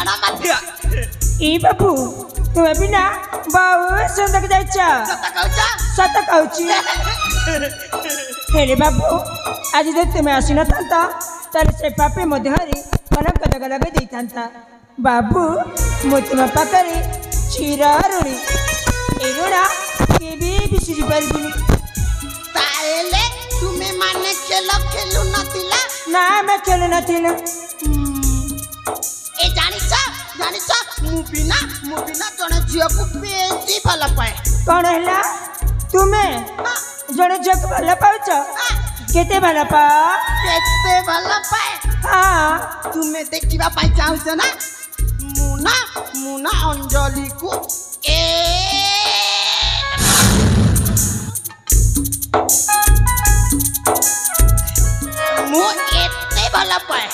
जाना मत ई बाबू तुम भी ना बहुत सुंदर जाइछा सत कहूची हेरे बाबू आज जब तुम्हें आसी न था ताले से पापे मध्य हरी कलम कदग लगे देता बाबू मु तुम पाखरे चिरारुणी ए ऋणा केबे बिसरी पारिबुनी ताले तुम्हें माने खेलु नथिला ना मैं खेलु नथिला ए जानिसा मु बिना जने झियो को बेसी भल पाए कौन हैला तुम्हें जने झियो को भल पाउछ केते भल पा केते भल पाए हां तुम्हें देखिबा पाई चाहछ ना मुना अंजलि को ए मु एते भल पाए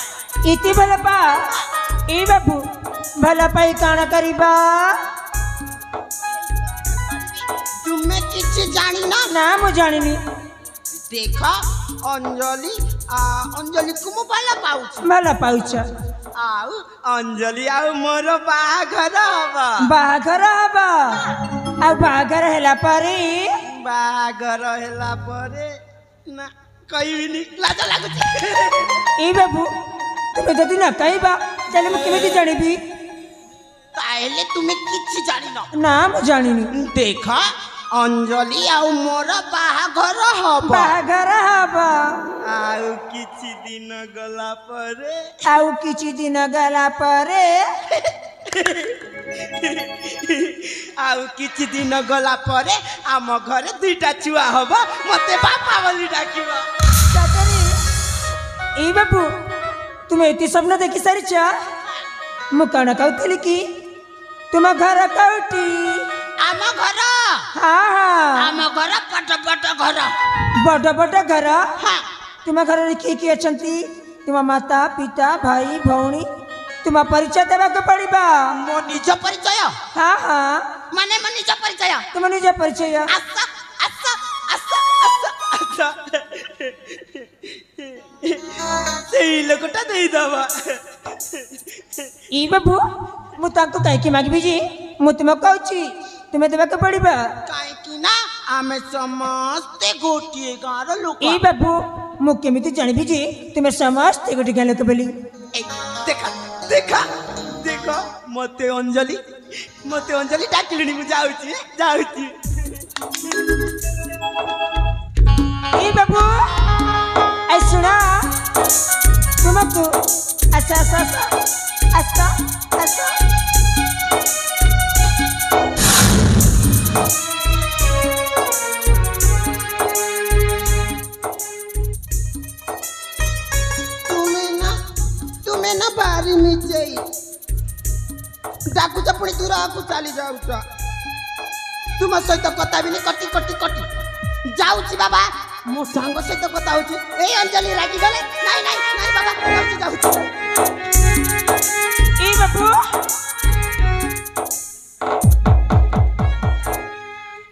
इति भल पा ए बाबू भला पाई काना करिबा तुम्हें किछ जानी ना मु जानिनी देख अंजलि को मु भल पाउछ आउ अंजलि आउ मोर बाघर हबा आ बाघर हेला परे ना कहिनी लाज लागुची ए बाबू तुम जदि ना कहबा चले मु केमिति जानिबी ताहेले तुम्हें किछ जानी ना मु जानिनी देख अंजलि आउ मोर बाघर हबा आउ किछि दिन गला परे आउ किछि दिन गला परे आम घरे दुईटा छुआ हबा मते बापा बोली डाकिबा ए बाबू तुम एति स्वप्न देखि सारिछ मु कण कहतली कि तुम घर कौटी आम घर आम घर बड़ घर हाँ तुम घर किए अछंती तुम माता पिता भाई भौणी तुम परिचय देवाक पड़िबा मो निज परिचय हाँ माने मो निज परिचय तुम निज परिचय आसा सेई लोकटा देई दबा ई बाबू मु ताको काहे कि मागबी जी मु तुम कहूची तुम्हें देवाक पड़िबा काहे कि ना आमे समस्ते गोटिए गार लोक ई बाबू मु केमिति जानिबी जी तुम्हें समस्ते गोटी गार लोक बोली देखा मते अंजलि डाकिलनी मु जाउची ए बाबू ऐ सुना तुमको आसा तुम्हें ना बारी नीचे डाकू पुणी दूर आकू चली जाऊच तुम सहित कथा भी कटी जाऊची बाबा मो सांग सहित कथा होची ए अंजलि रागी गले नहीं बाबा जाऊची ए बाबू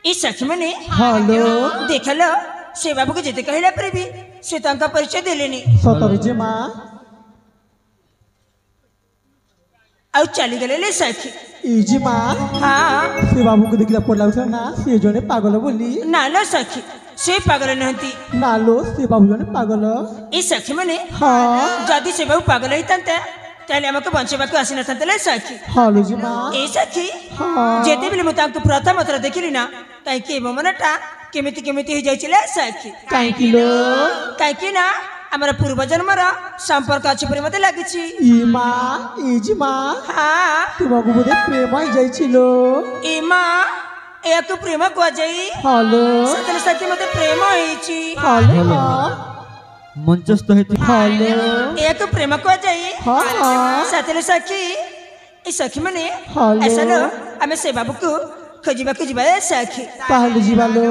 ई सच मने हेलो देखलो से बाबू को जेते कहला पर भी से तंका परिचय देलेनी सतरी जे मां आउ चली गले ले सखी इजी मां हाँ से बाबू को देखला पड़ लागछ ना से जने पागल बोली ना लो सखी से पागल नहती ना लो से बाबू जने पागल ई सखी मने हां जदी से बाबू पागल होइतंते ताले हमको बंचेबाको आसी नथंते ले सखी हेलो जी मां ए सखी हां जेते बिले मत हमको प्रथम थर देखिली ना काई के मनटा केमिति हो जाइछले सखी काई किलो काई कि ना हमारा पूर्व जन्मर संपर्क अच्छे पर मते लागिछि ई मां इजी मां हां तुमको बोधे प्रेम हो जाइछिलो ए मां एक प्रेम को जाई हेलो सतल सखी मते प्रेम होइछि हेलो मंचस्थ हेतु हेलो एक प्रेम को जाई हां सतल सखी ई सखी मने हेलो ऐसा लो हमें से बाबू को खोजिबा सखी पहले जीवालो